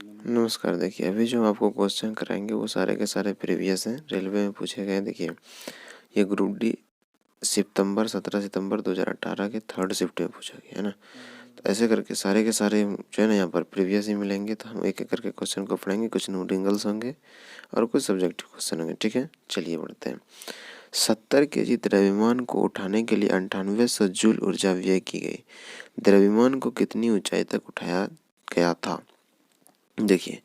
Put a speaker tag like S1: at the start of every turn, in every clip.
S1: नमस्कार। देखिए, अभी जो हम आपको क्वेश्चन कराएंगे वो सारे के सारे प्रीवियस हैं, रेलवे में पूछे गए हैं। देखिए, ये ग्रुप डी 17 सितंबर 2018 के 3rd शिफ्ट में पूछा गया है ना। तो ऐसे करके सारे के सारे जो है ना यहाँ पर प्रीवियस ही मिलेंगे। तो हम एक एक करके क्वेश्चन को पढ़ेंगे। कुछ न्यूमेरिकल्स होंगे और कुछ सब्जेक्टिव क्वेश्चन होंगे। ठीक है, चलिए बढ़ते हैं। 70 kg द्रव्यमान को उठाने के लिए 9800 जूल ऊर्जा व्यय की गई। द्रव्यमान को कितनी ऊंचाई तक उठाया गया था? देखिए,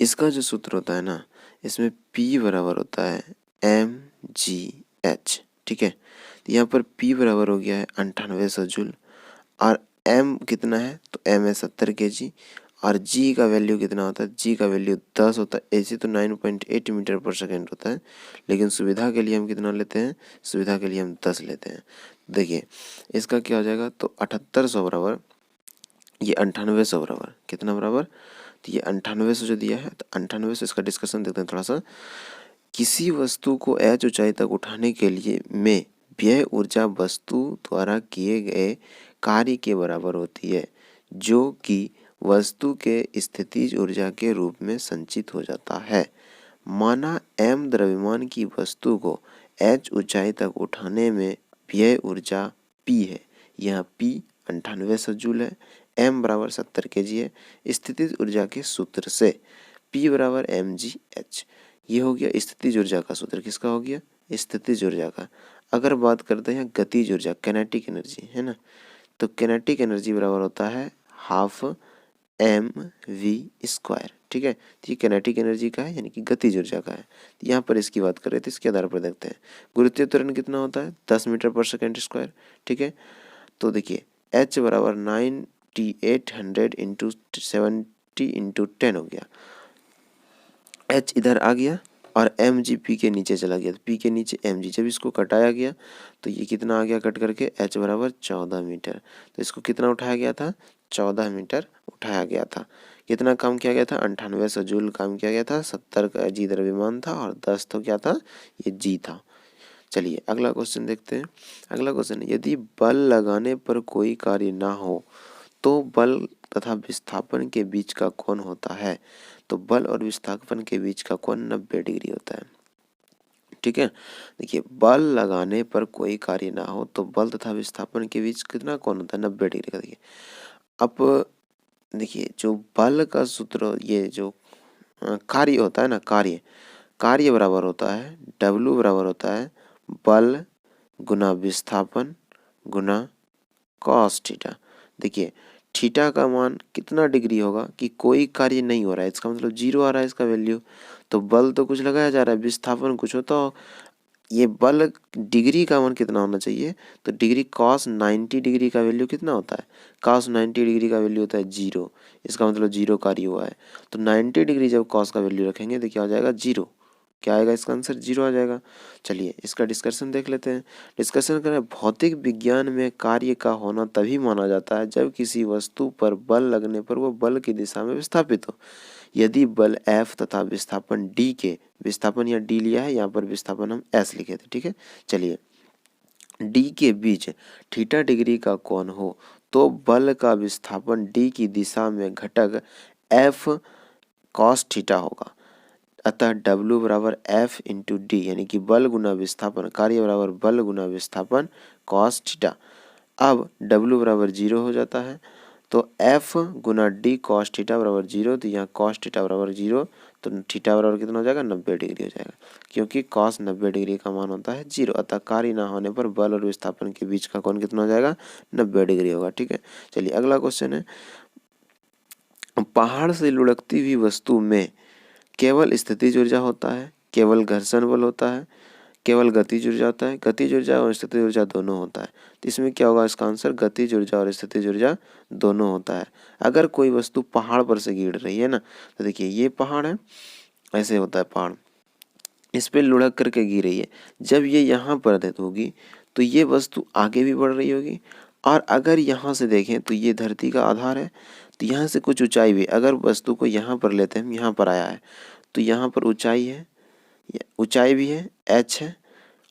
S1: इसका जो सूत्र होता है ना, इसमें P बराबर होता है mgh। ठीक है, तो यहाँ पर P बराबर हो गया है 9800 जूल और M कितना है, तो M है 70 kg और G का वैल्यू कितना होता है, G का वैल्यू 10 होता है। ऐसे तो 9.8 मीटर पर सेकेंड होता है, लेकिन सुविधा के लिए हम कितना लेते हैं, सुविधा के लिए हम 10 लेते हैं। देखिए, इसका क्या हो जाएगा, तो 7800 बराबर ये 9800 बराबर कितना बराबर, तो ये 9800 जो दिया है, तो 9800 इसका डिस्कशन देखते हैं थोड़ा सा। किसी वस्तु को h ऊंचाई तक उठाने के लिए में व्यय ऊर्जा वस्तु द्वारा किए गए कार्य के बराबर होती है, जो कि वस्तु के स्थितिज ऊर्जा के रूप में संचित हो जाता है। माना m द्रव्यमान की वस्तु को h ऊंचाई तक उठाने में व्यय ऊर्जा P है। यह P 9800 जूल है, m बराबर 70 kg है। स्थितिज ऊर्जा के सूत्र से P बराबर mgh, ये हो गया स्थितिज ऊर्जा का सूत्र। किसका हो गया, स्थितिज ऊर्जा का। अगर बात करते हैं गतिज ऊर्जा, कैनेटिक एनर्जी है ना, तो कैनेटिक एनर्जी बराबर होता है हाफ mv²। ठीक है, तो ये कैनेटिक एनर्जी का है, यानी कि गतिज ऊर्जा का है। तो यहाँ पर इसकी बात कर रहे थे, इसके आधार पर देखते हैं। गुरुत्वीय त्वरण कितना होता है, 10 मीटर पर सेकेंड स्क्वायर। ठीक है, तो देखिए h बराबर 9800 इंटू 70 इंटू 10 हो गया। h इधर आ गया और mg p के नीचे चला गया, तो p के नीचे mg। जब इसको कटाया गया तो ये कितना आ गया कट करके, h बराबर 14 मीटर। तो इसको कितना उठाया गया था, 14 मीटर उठाया गया था। कितना काम किया गया था, 9800 जूल काम किया गया था। 70 का जी द्रव्यमान था और 10 तो क्या था, ये जी था। चलिए अगला क्वेश्चन देखते हैं। अगला क्वेश्चन है, यदि बल लगाने पर कोई कार्य ना हो तो बल तथा विस्थापन के बीच का कोण होता है। तो बल और विस्थापन के बीच का कोण 90 डिग्री होता है। ठीक है, देखिए बल लगाने पर कोई कार्य ना हो तो बल तथा विस्थापन के बीच कितना कोण होता है, 90 डिग्री का। देखिए अब देखिए, जो बल का सूत्र, ये जो कार्य होता है ना, कार्य बराबर होता है W बराबर होता है बल गुना विस्थापन गुना कॉस थीटा। देखिए थीटा का मान कितना डिग्री होगा कि कोई कार्य नहीं हो रहा है, इसका मतलब 0 आ रहा है इसका वैल्यू। तो बल तो कुछ लगाया जा रहा है, विस्थापन कुछ होता हो। ये बल डिग्री का मान कितना होना चाहिए, तो डिग्री cos 90 डिग्री का वैल्यू कितना होता है, cos 90 डिग्री का वैल्यू होता है 0। इसका मतलब 0 कार्य हुआ है। तो 90 डिग्री जब cos का वैल्यू रखेंगे तो क्या हो जाएगा, 0। क्या आएगा इसका आंसर, 0 आ जाएगा। चलिए इसका डिस्कशन देख लेते हैं। डिस्कशन करें, भौतिक विज्ञान में कार्य का होना तभी माना जाता है जब किसी वस्तु पर बल लगने पर वह बल की दिशा में विस्थापित हो। यदि बल F तथा विस्थापन D के, विस्थापन यहाँ D लिया है, यहाँ पर विस्थापन हम S लिखे थे। ठीक है, चलिए D के बीच थीटा डिग्री का कोण हो तो बल का विस्थापन D की दिशा में घटक F cos थीटा होगा। अतः W बराबर F इंटू डी, यानी कि बल गुना विस्थापन, कार्य बराबर बल गुना विस्थापन cos थीटा। अब W बराबर 0 हो जाता है, तो F गुना D cos थीटा बराबर 0। तो यहाँ cos थीटा बराबर 0, तो थीटा बराबर कितना हो जाएगा, 90 डिग्री हो जाएगा, क्योंकि cos 90 डिग्री का मान होता है 0। अतः कार्य ना होने पर बल और विस्थापन के बीच का कोण कितना हो जाएगा, 90 डिग्री होगा। ठीक है, चलिए अगला क्वेश्चन है, पहाड़ से लुढ़कती हुई वस्तु में केवल स्थितिज ऊर्जा होता है, केवल घर्षण बल होता है, केवल गतिज ऊर्जा होता है, गतिज ऊर्जा और स्थितिज ऊर्जा दोनों होता है। तो इसमें क्या होगा, इसका आंसर गतिज ऊर्जा और स्थितिज ऊर्जा दोनों होता है। अगर कोई वस्तु पहाड़ पर से गिर रही है ना, तो देखिए ये पहाड़ है, ऐसे होता है पहाड़, इस पे लुढ़क करके गिर रही है। जब ये यहाँ पर अधित होगी तो ये वस्तु आगे भी बढ़ रही होगी, और अगर यहाँ से देखें तो ये धरती का आधार है, तो यहाँ से कुछ ऊंचाई भी, अगर वस्तु को यहाँ पर लेते हैं, यहाँ पर आया है तो यहाँ पर ऊंचाई है, ऊंचाई भी है, h है,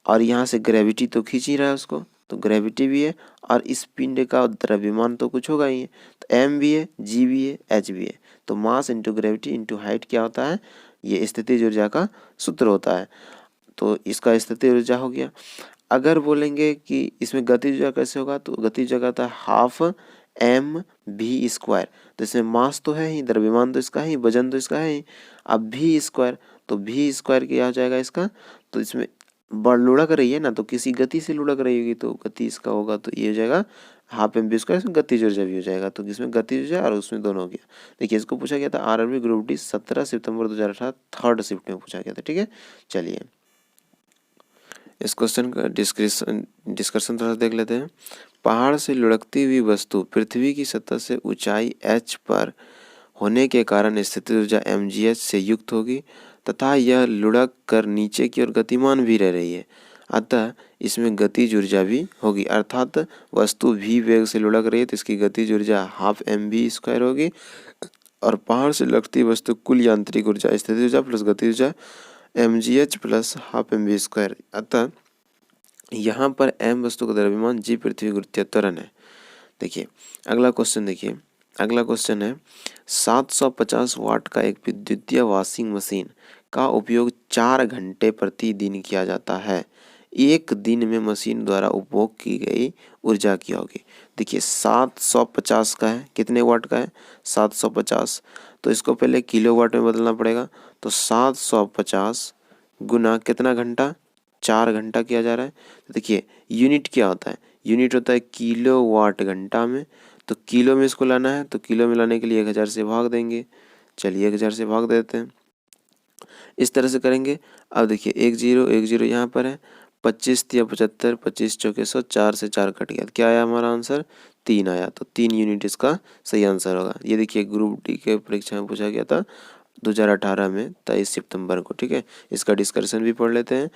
S1: और यहाँ से ग्रेविटी तो खींच ही रहा है उसको, तो ग्रेविटी भी है, और इस पिंड का द्रव्यमान तो कुछ होगा ही है, तो m भी है, g भी है, h भी है। तो mass into gravity into height क्या होता है, ये स्थितिज ऊर्जा का सूत्र होता है। तो इसका स्थितिज ऊर्जा हो गया। अगर बोलेंगे कि इसमें गतिज ऊर्जा कैसे होगा, तो गतिज ऊर्जा होता है हाफ एम भी स्क्वायर। तो इसमें मास तो है ही, द्रव्यमान तो इसका है ही, वजन तो इसका है ही। अब भी स्क्वायर, तो भी स्क्वायर क्या हो जाएगा इसका, तो इसमें लुढ़क रही है ना, तो किसी गति से लुढ़क रही होगी, तो गति इसका होगा, तो ये हो जाएगा हाफ एम बी स्क्वायर। इसमें गतिज ऊर्जा भी हो जाएगा, तो इसमें गतिज ऊर्जा और उसमें दोनों हो गया। देखिए इसको पूछा गया था आरआरबी ग्रुप डी 17 सितंबर 2018 थर्ड शिफ्ट में पूछा गया था। ठीक है, चलिए इस क्वेश्चन का डिस्कशन थोड़ा देख लेते हैं। पहाड़ से लुढ़कती हुई वस्तु पृथ्वी की सतह से ऊंचाई h पर होने के कारण स्थितिज ऊर्जा mgh से युक्त होगी तथा यह लुढ़क कर नीचे की ओर गतिमान भी रह रही है, अतः इसमें गतिज ऊर्जा भी होगी। अर्थात वस्तु v वेग से लुढ़क रही है तो इसकी गतिज ऊर्जा हाफ एम बी स्क्वायर होगी, और पहाड़ से लुढ़कती वस्तु कुल यांत्रिक ऊर्जा स्थितिज ऊर्जा प्लस गतिज ऊर्जा mgh plus half M V square. अतः यहाँ पर m वस्तु का द्रव्यमान, g पृथ्वी गुरुत्वीय त्वरण है। देखिए अगला क्वेश्चन, देखिए अगला क्वेश्चन है 750 वाट का एक विद्युतीय वॉशिंग मशीन का उपयोग 4 घंटे प्रतिदिन किया जाता है। एक दिन में मशीन द्वारा उपभोग की गई ऊर्जा क्या होगी। देखिए 750 का है, कितने वाट का है, 750, तो इसको पहले किलोवाट में बदलना पड़ेगा। तो 750 गुना कितना घंटा, 4 घंटा किया जा रहा है। तो देखिए यूनिट क्या होता है, यूनिट होता है किलोवाट घंटा में, तो किलो में इसको लाना है, तो किलो में लाने के लिए 1000 से भाग देंगे। चलिए 1000 से भाग देते हैं, इस तरह से करेंगे। अब देखिए 10 यहाँ पर है, 25 या 75, 25 चौके 100, 4 से 4 कट गया, क्या आया हमारा आंसर, 3 आया। तो 3 यूनिट इसका सही आंसर होगा। ये देखिए ग्रुप डी के परीक्षा में पूछा गया था 2018 में 23 सितंबर को। ठीक है, इसका डिस्कशन भी पढ़ लेते हैं।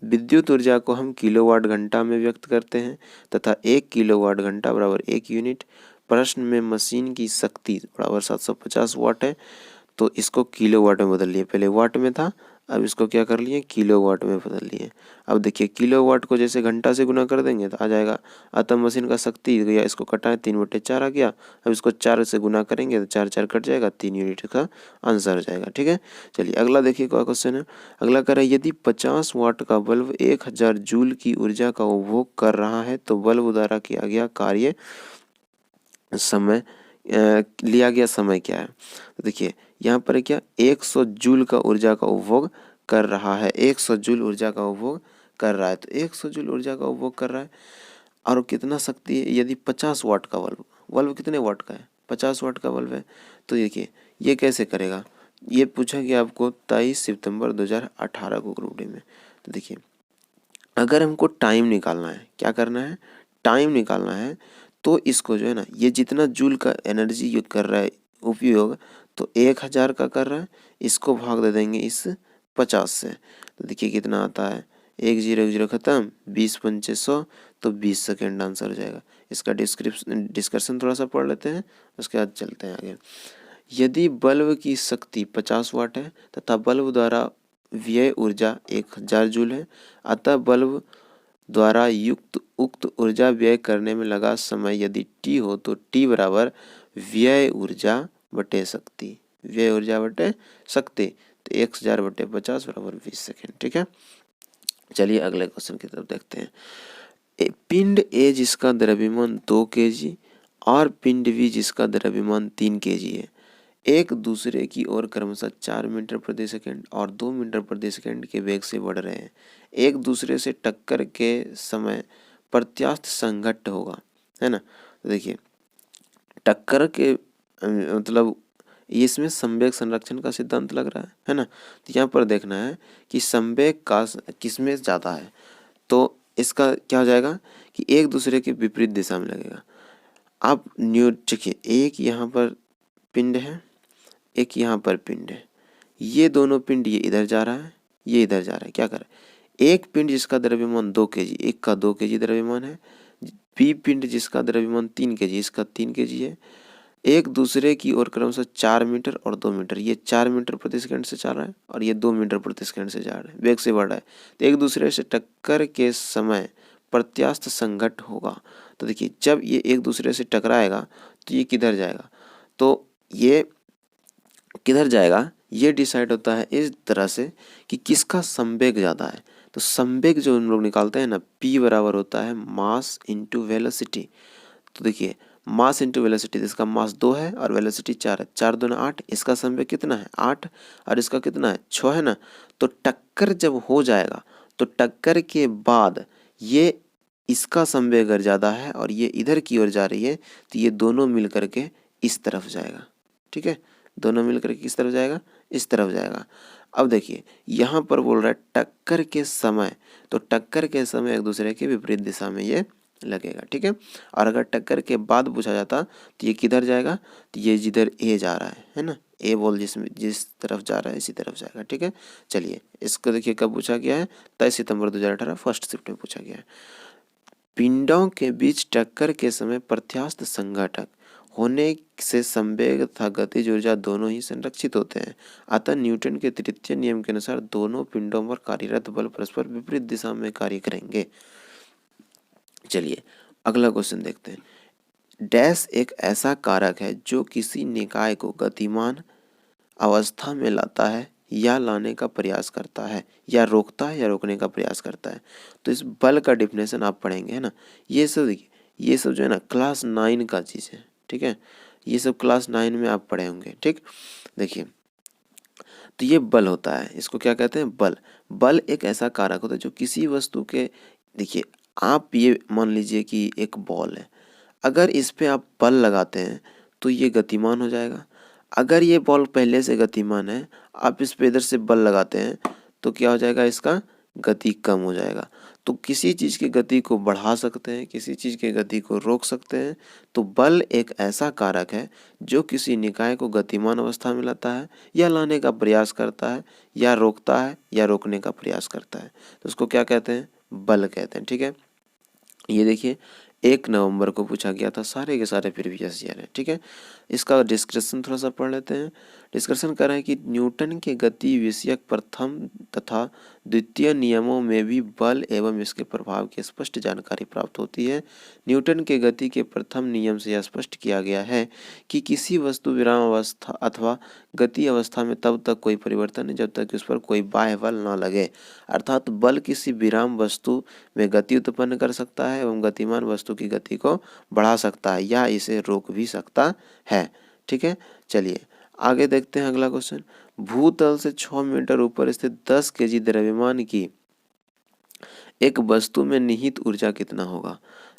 S1: विद्युत ऊर्जा को हम किलोवाट घंटा में व्यक्त करते हैं तथा 1 किलोवाट घंटा बराबर 1 यूनिट। प्रश्न में मशीन की शक्ति बराबर 750 वाट है, तो इसको किलोवाट में बदल लिए, पहले वाट में था, अब इसको क्या कर लिए, किलोवाट में बदल लिए। अब देखिए किलोवाट को जैसे घंटा से गुना कर देंगे तो आ जाएगा, अतः मशीन का शक्ति गया, इसको कटाएं 3/4 आ गया। अब इसको 4 से गुना करेंगे तो 4 4 कट जाएगा, 3 यूनिट का आंसर हो जाएगा। ठीक है, चलिए अगला देखिए क्या क्वेश्चन है। अगला कह रहा है यदि 50 वाट का बल्ब 1000 जूल की ऊर्जा का उपभोग कर रहा है तो बल्ब द्वारा किया गया कार्य समय लिया गया समय क्या है। तो देखिए यहाँ पर क्या 100 जूल का ऊर्जा का उपभोग कर रहा है, 100 जूल ऊर्जा का उपभोग कर रहा है, तो 100 जूल ऊर्जा का उपभोग कर रहा है। और कितना शक्ति है, यदि 50 वाट का बल्ब कितने वाट का है, 50 वाट का बल्ब है, तो देखिए ये कैसे करेगा, ये पूछा गया आपको 23 सितंबर 2018 को ग्रुप डी में। तो देखिए अगर हमको टाइम निकालना है, क्या करना है, टाइम निकालना है, तो इसको जो है ना, ये जितना जूल का एनर्जी कर रहा है उपयोग, तो 1000 का कर रहा है, इसको भाग दे देंगे इस 50 से, तो देखिए कितना आता है, 10 खत्म, 20 पंचे 100, तो 20 सेकेंड आंसर हो जाएगा। इसका डिस्कशन थोड़ा सा पढ़ लेते हैं, उसके बाद चलते हैं आगे। यदि बल्ब की शक्ति 50 वाट है तथा बल्ब द्वारा व्यय ऊर्जा 1000 जूल है, अतः बल्ब द्वारा उक्त ऊर्जा व्यय करने में लगा समय यदि टी हो तो टी बराबर व्यय ऊर्जा बटे शक्ति, व्यय ऊर्जा बटे शक्ति, तो 1000 बटे 50 बराबर 20 सेकेंड। ठीक है, चलिए अगले क्वेश्चन की तरफ देखते हैं। पिंड ए जिसका द्रव्यमान 2 kg और पिंड बी जिसका द्रव्यमान 3 kg है, एक दूसरे की ओर क्रमशः 4 मीटर प्रति सेकंड और 2 मीटर प्रति सेकंड के वेग से बढ़ रहे हैं। एक दूसरे से टक्कर के समय प्रत्यास्थ संघट्ट होगा, है ना। तो देखिए टक्कर के मतलब इसमें संवेग संरक्षण का सिद्धांत लग रहा है ना। तो यहाँ पर देखना है कि संवेग का किसमें ज़्यादा है, तो इसका क्या हो जाएगा कि एक दूसरे के विपरीत दिशा में लगेगा। आप देखिए एक यहाँ पर पिंड है, एक यहाँ पर पिंड है, ये दोनों पिंड, ये इधर जा रहा है, ये इधर जा रहा है, क्या कर रहा है, एक पिंड जिसका द्रव्यमान 2 kg, एक का 2 kg द्रव्यमान है, बी पिंड जिसका द्रव्यमान 3 kg, इसका 3 kg है, एक दूसरे की ओर क्रमशः 4 मीटर और 2 मीटर, ये 4 मीटर प्रति सेकंड से जा रहा है और ये 2 मीटर प्रति सेकंड से जा रहा है, वेग से बढ़ रहा है। तो एक दूसरे से टक्कर के समय प्रत्यास्थ संघट्ट होगा। तो देखिए जब ये एक दूसरे से टकराएगा तो ये किधर जाएगा, तो ये किधर जाएगा ये डिसाइड होता है इस तरह से कि किसका संवेग ज़्यादा है। तो संवेग जो हम लोग निकालते हैं ना, p बराबर होता है मास इंटू वेलोसिटी। तो देखिए मास इंटू वेलोसिटी, इसका मास 2 है और वेलोसिटी 4 है, 4 दूना 8, इसका संवेग कितना है 8 और इसका कितना है 6 है ना। तो टक्कर जब हो जाएगा तो टक्कर के बाद ये इसका संवेग अगर ज़्यादा है और ये इधर की ओर जा रही है तो ये दोनों मिल करके इस तरफ जाएगा। ठीक है, दोनों मिल करके किस तरफ जाएगा, इस तरफ जाएगा। अब देखिए यहाँ पर बोल रहा है टक्कर के समय, तो टक्कर के समय एक दूसरे के विपरीत दिशा में ये लगेगा। ठीक है, और अगर टक्कर के बाद पूछा जाता तो ये किधर जाएगा, तो ये जिधर ए जा रहा है ना, ए बॉल जिस तरफ जा रहा है इसी तरफ जाएगा। ठीक है, चलिए इसको देखिए कब पूछा गया है, 23 सितंबर 2018 फर्स्ट शिफ्ट में पूछा गया है। पिंडों के बीच टक्कर के समय प्रत्यास्थ संघटक होने से संवेग तथा गतिज ऊर्जा दोनों ही संरक्षित होते हैं। अतः न्यूटन के तृतीय नियम के अनुसार दोनों पिंडों पर कार्यरत बल परस्पर विपरीत दिशा में कार्य करेंगे। चलिए अगला क्वेश्चन देखते हैं। डैश एक ऐसा कारक है जो किसी निकाय को गतिमान अवस्था में लाता है या लाने का प्रयास करता है, या रोकता है या रोकने का प्रयास करता है। तो इस बल का डिफिनेशन आप पढ़ेंगे है ना। ये सब देखिए, ये सब जो है ना क्लास 9 का चीज़ है। ठीक है, ये सब क्लास 9 में आप पढ़े होंगे। ठीक, देखिए तो ये बल होता है, इसको क्या कहते हैं, बल। बल एक ऐसा कारक होता है जो किसी वस्तु के, देखिए आप ये मान लीजिए कि एक बॉल है, अगर इस पे आप बल लगाते हैं तो ये गतिमान हो जाएगा। अगर ये बॉल पहले से गतिमान है, आप इस पे इधर से बल लगाते हैं तो क्या हो जाएगा, इसका गति कम हो जाएगा। तो किसी चीज़ की गति को बढ़ा सकते हैं, किसी चीज़ की गति को रोक सकते हैं। तो बल एक ऐसा कारक है जो किसी निकाय को गतिमान अवस्था में लाता है या लाने का प्रयास करता है, या रोकता है या रोकने का प्रयास करता है। तो उसको क्या कहते हैं, बल कहते हैं। ठीक है, ये देखिए 1 नवंबर को पूछा गया था, सारे के सारे प्रीवियस ईयर है। ठीक है, इसका डिस्कशन थोड़ा सा पढ़ लेते हैं। डिस्कशन कर रहे हैं कि न्यूटन के गति विषयक प्रथम तथा द्वितीय नियमों में भी बल एवं इसके प्रभाव की स्पष्ट जानकारी प्राप्त होती है। न्यूटन के गति के प्रथम नियम से यह स्पष्ट किया गया है कि किसी वस्तु विराम अवस्था अथवा गति अवस्था में तब तक कोई परिवर्तन नहीं जब तक उस पर कोई बाह्य बल न लगे। अर्थात बल किसी विराम वस्तु में गति उत्पन्न कर सकता है एवं गतिमान वस्तु की गति को बढ़ा सकता है या इसे रोक भी सकता है। ठीक है, चलिए आगे देखते हैं अगला क्वेश्चन। भूतल से 6 मीटर ऊपर स्थित 10 केजी द्रव्यमान की एक वस्तु में निहित ऊर्जा कितना होगा।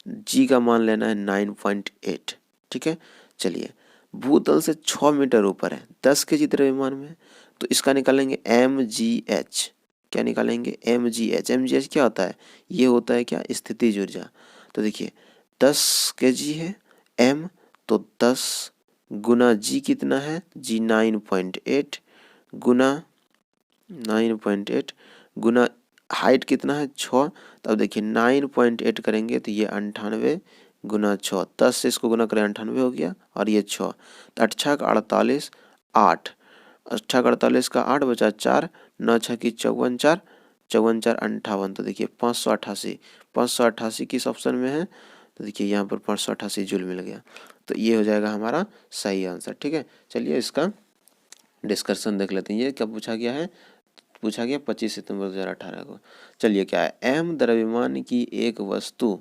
S1: जी का मान लेना है 9.8। ठीक है, चलिए भूतल से 6 मीटर ऊपर है 10 केजी द्रव्यमान में, तो इसका निकालेंगे mgh। क्या निकालेंगे, mgh। mgh क्या होता है, ये होता है क्या, स्थितिज ऊर्जा। तो देखिए 10 kg है m, तो 10 गुना g कितना है, g 9.8 गुना 9.8 गुना हाइट कितना है 6। तब देखिए 9.8 करेंगे तो ये 98 गुना 6, 10 से इसको गुना करें 98 हो गया और ये 6, तो 8 का 48, 8 8 का 48 का 8 बचा 4, 9 6 की 54, 4 54 4 58। तो देखिए 588 किस ऑप्शन में है, तो देखिए यहाँ पर 588 जूल मिल गया। तो ये हो जाएगा हमारा सही आंसर। ठीक है, चलिए इसका डिस्कशन देख लेते हैं। ये क्या पूछा गया है, पूछा गया 25 सितंबर 2018 को। चलिए क्या है, m द्रव्यमान की एक वस्तु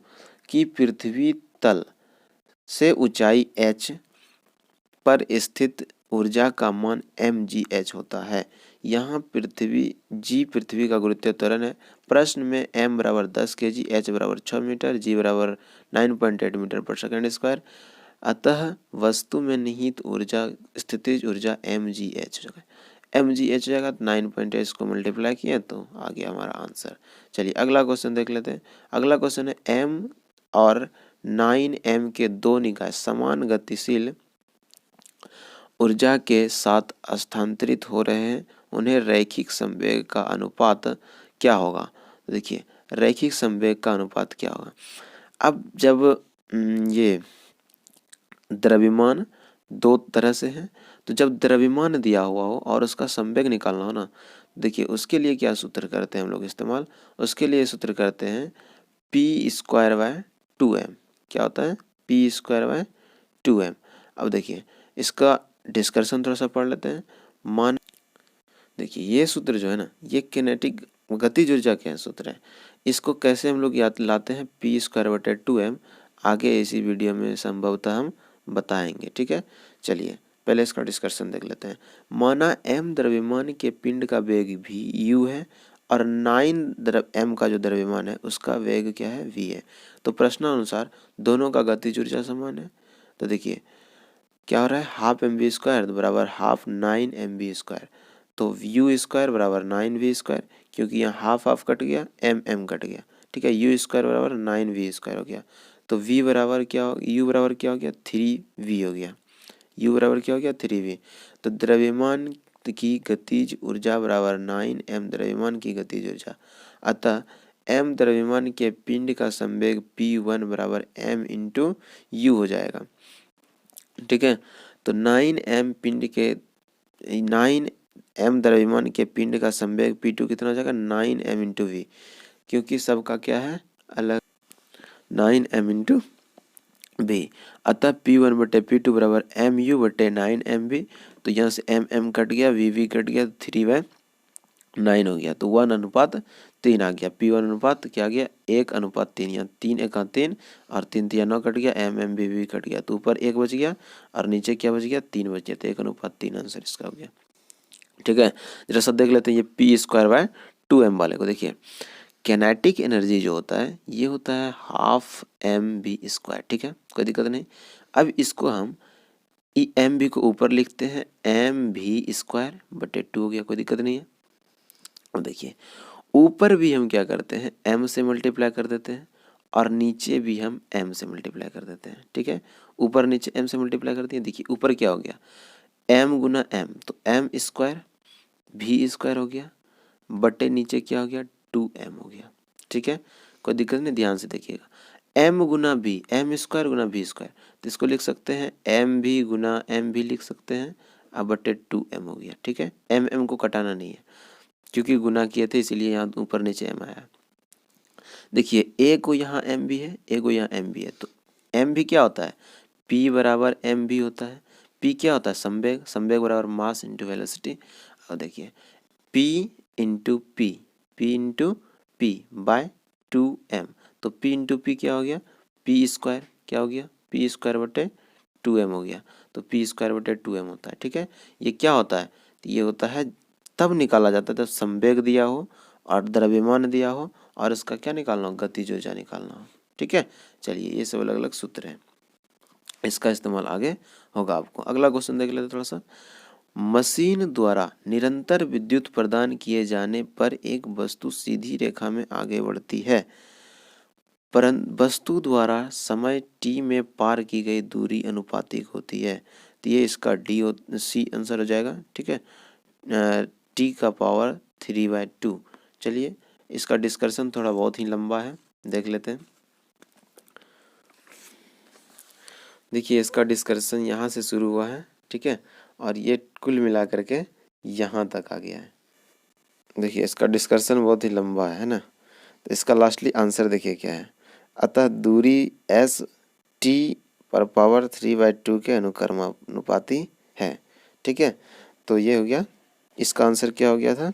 S1: की पृथ्वी तल से ऊंचाई h पर स्थित ऊर्जा का मान mgh होता है। यहाँ पृथ्वी का गुरुत्वीय त्वरण है। प्रश्न में m बराबर 10 kg, h बराबर 6 मीटर, g बराबर 9.8 मीटर पर सेकंड स्क्वायर। अतः वस्तु में निहित ऊर्जा स्थितिज ऊर्जा mgh हो जाएगा। mgh हो जाएगा, 9.8 को मल्टीप्लाई किया तो आ गया हमारा आंसर। चलिए अगला क्वेश्चन देख लेते हैं। अगला क्वेश्चन है m और 9m के दो निकाय समान गतिशील ऊर्जा के साथ स्थानांतरित हो रहे हैं, उन्हें रैखिक संवेग का अनुपात क्या होगा। देखिए रैखिक संवेग का अनुपात क्या होगा। अब जब ये द्रव्यमान दो तरह से है, तो जब द्रव्यमान दिया हुआ हो और उसका संवेग निकालना हो ना, देखिए उसके लिए क्या सूत्र करते हैं हम लोग इस्तेमाल, उसके लिए सूत्र करते हैं p²/2m। क्या होता है, p²/2m। अब देखिए इसका डिस्कशन थोड़ा सा पढ़ लेते हैं। मान देखिए ये सूत्र जो है ना, ये किनेटिक गतिज ऊर्जा के सूत्र है। इसको कैसे हम लोग याद लाते हैं, p²/2m, आगे इसी वीडियो में संभवतः हम बताएंगे। ठीक है, चलिए पहले इसका डिस्कशन देख लेते हैं। माना m द्रव्यमान के पिंड का वेग v u है और 9 m का जो द्रव्यमान है उसका वेग क्या है, v है। तो प्रश्नानुसार दोनों का गतिज ऊर्जा समान है। तो देखिए क्या हो रहा है, हाफ mv² बराबर हाफ 9mv²। तो u² बराबर 9v², क्योंकि यहाँ हाफ हाफ कट गया, m कट गया। ठीक है, u² बराबर 9v² हो गया। तो v बराबर क्या हो, u बराबर क्या हो गया, 3v हो गया। u बराबर क्या हो गया, 3v। तो द्रव्यमान की गतिज ऊर्जा बराबर 9m द्रव्यमान की गतिज ऊर्जा। अतः m द्रव्यमान के पिंड का संवेग p1 बराबर m इंटू u हो जाएगा। ठीक है, तो 9m पिंड के 9m द्रव्यमान के पिंड का संवेग p2 कितना हो जाएगा, 9m इंटू वी, क्योंकि सबका क्या है अलग, 9m इंटू वी। अतः p1/p2 बराबर mu/9mv। तो यहाँ से m कट गया, v कट गया, 3/9 हो गया। तो 1:3 आ गया। p1 क्या आ गया, 1:3। यहाँ 3 × 3 और 3 × 9 कट गया, v कट गया। तो ऊपर 1 बच गया और नीचे क्या बच गया, 3 बच गया। तो 1:3 आंसर इसका हो गया। ठीक है, जरा सब देख लेते हैं ये p²/2m वाले को। देखिए कैनेटिक एनर्जी जो होता है ये होता है हाफ mv²। ठीक है, कोई दिक्कत नहीं। अब इसको हम mv को ऊपर लिखते हैं mv²/2 हो गया, कोई दिक्कत नहीं है। अब देखिए ऊपर भी हम क्या करते हैं, m से मल्टीप्लाई कर देते हैं और नीचे भी हम m से मल्टीप्लाई कर देते हैं। ठीक है, ऊपर नीचे m से मल्टीप्लाई करते हैं। देखिए ऊपर क्या हो गया, m गुना m, तो m² v² हो गया, बटे नीचे क्या हो गया, 2m हो गया। ठीक है, कोई दिक्कत नहीं, ध्यान से देखिएगा। m गुना v, m² गुना v², तो इसको लिख सकते हैं mv गुना mv लिख सकते हैं, अब बटे 2m हो गया। ठीक है, m को कटाना नहीं है क्योंकि गुना किए थे, इसीलिए यहाँ ऊपर नीचे m आया। देखिए a को यहाँ mv है, a को यहाँ mv है, तो mv क्या होता है, p बराबर mv होता है। p क्या होता है, संवेग, संवेग बराबर मास इंटू वेलोसिटी। और देखिए p into p bye 2m, तो p इंटू p क्या हो गया, p² क्या हो गया, p²/2m हो गया। तो p²/2m होता है। ठीक है, ये क्या होता है, तो ये होता है तब निकाला जाता है जब संवेग दिया हो और द्रव्यमान दिया हो और इसका क्या निकालना हो, गतिज ऊर्जा निकालना हो। ठीक है, चलिए ये सब अलग अलग सूत्र हैं, इसका इस्तेमाल आगे होगा आपको। अगला क्वेश्चन देख लेते थोड़ा सा। मशीन द्वारा निरंतर विद्युत प्रदान किए जाने पर एक वस्तु सीधी रेखा में आगे बढ़ती है, परंतु वस्तु द्वारा समय t में पार की गई दूरी अनुपातिक होती है। तो ये इसका सी आंसर हो जाएगा। ठीक है, t का पावर 3/2। चलिए इसका डिस्कशन थोड़ा बहुत ही लंबा है, देख लेते हैं। देखिए इसका डिस्कशन यहाँ से शुरू हुआ है। ठीक है, और ये कुल मिला करके यहाँ तक आ गया है। देखिए इसका डिस्कशन बहुत ही लंबा है ना, तो इसका लास्टली आंसर देखिए क्या है। अतः दूरी s t पर पावर 3/2 के अनुपाती है। ठीक है, तो ये हो गया, इसका आंसर क्या हो गया था,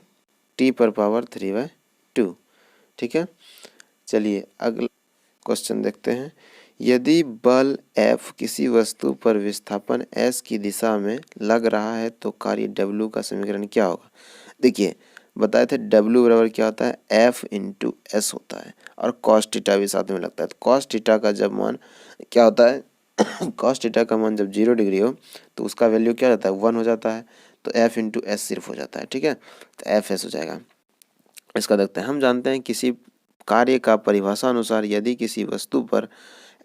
S1: t पर पावर 3/2। ठीक है, चलिए अगला क्वेश्चन देखते हैं। यदि बल F किसी वस्तु पर विस्थापन s की दिशा में लग रहा है तो कार्य W का समीकरण क्या होगा। देखिए बताए थे W बराबर क्या होता है, F इंटू एस होता है, और कॉस थीटा भी साथ में लगता है। तो कॉस थीटा का जब मान क्या होता है कॉस थीटा का मान जब 0 डिग्री हो तो उसका वैल्यू क्या रहता है, 1 हो जाता है। तो F इंटू एस सिर्फ हो जाता है। ठीक है, तो एफ एस हो जाएगा। इसका देखते हैं। हम जानते हैं किसी कार्य का परिभाषा अनुसार यदि किसी वस्तु पर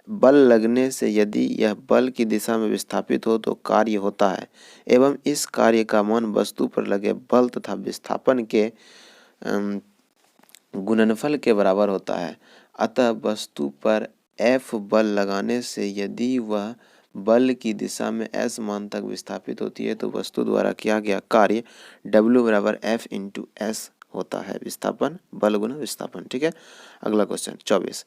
S1: बल लगने से यदि यह बल की दिशा में विस्थापित हो तो कार्य होता है, एवं इस कार्य का मान वस्तु पर लगे बल तथा विस्थापन के गुणनफल के बराबर होता है। अतः वस्तु पर F बल लगाने से यदि वह बल की दिशा में s मान तक विस्थापित होती है तो वस्तु द्वारा किया गया कार्य W बराबर F इंटू एस होता है, विस्थापन बल गुना विस्थापन। ठीक है, अगला क्वेश्चन 24।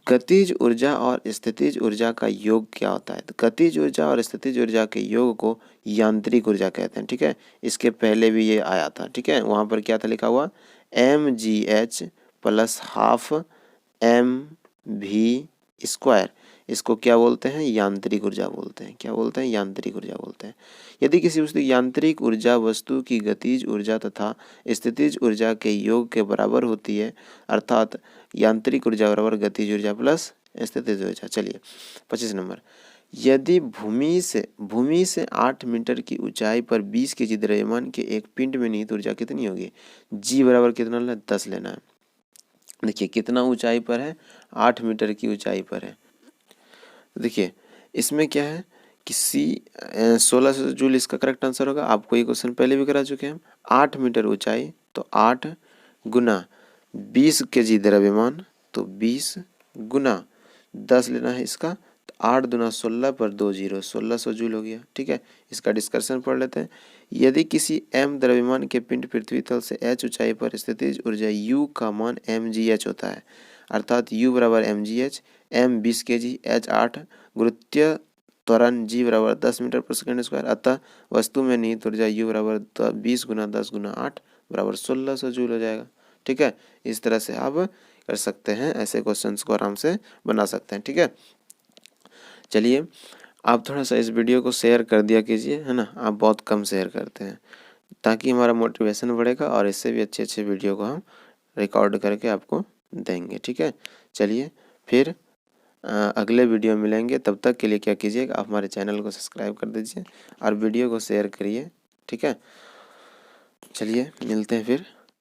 S1: गतिज ऊर्जा और स्थितिज ऊर्जा का योग क्या होता है? तो गतिज ऊर्जा और स्थितिज ऊर्जा के योग को यांत्रिक ऊर्जा कहते हैं, ठीक है। इसके पहले भी ये आया था, ठीक है। वहाँ पर क्या था लिखा हुआ, mgh प्लस हाफ mv²। इसको क्या बोलते हैं? यांत्रिक ऊर्जा बोलते हैं। क्या बोलते हैं? यांत्रिक ऊर्जा बोलते हैं। यदि किसी वस्तु यांत्रिक ऊर्जा वस्तु की गतिज ऊर्जा तथा स्थितिज ऊर्जा के योग के बराबर होती है, अर्थात यांत्रिक ऊर्जा बराबर गतिज ऊर्जा प्लस स्थितिज ऊर्जा। चलिए 25 नंबर, यदि भूमि से 8 मीटर की ऊंचाई पर 20 केजी द्रव्यमान के एक पिंड में निहित ऊर्जा कितनी होगी? जी बराबर कितना लेना है? 10 लेना है। देखिए कितना ऊंचाई पर है? 8 मीटर की ऊंचाई पर है। देखिए इसमें क्या है कि C 1600 जूल इसका करेक्ट आंसर होगा। आपको ये क्वेश्चन पहले भी करा चुके हैं हम। 8 मीटर ऊंचाई तो 8 गुना 20 केजी द्रव्यमान तो 20 गुना 10 लेना है इसका, तो 8 दुना 16 पर 2 जीरो 1600 जूल हो गया, ठीक है। इसका डिस्कशन पढ़ लेते हैं। यदि किसी m द्रव्यमान के पिंड पृथ्वी तल से h ऊंचाई पर स्थितिज ऊर्जा u का मान mgh होता है, अर्थात u बराबर mgh, m 20 केजी, h 8, गुरुत्वीय त्वरण g बराबर 10 मीटर पर सेकंड स्क्वायर, अतः वस्तु में निहित ऊर्जा u बराबर 20 गुना 10 गुना 8 बराबर 1600 जूल हो जाएगा, ठीक है। इस तरह से आप कर सकते हैं, ऐसे क्वेश्चंस को आराम से बना सकते हैं, ठीक है। चलिए आप थोड़ा सा इस वीडियो को शेयर कर दिया कीजिए, है ना। आप बहुत कम शेयर करते हैं, ताकि हमारा मोटिवेशन बढ़ेगा और इससे भी अच्छे अच्छे वीडियो को हम रिकॉर्ड करके आपको देंगे, ठीक है। चलिए फिर अगले वीडियो मिलेंगे, तब तक के लिए क्या कीजिए, आप हमारे चैनल को सब्सक्राइब कर दीजिए और वीडियो को शेयर करिए, ठीक है। चलिए मिलते हैं फिर।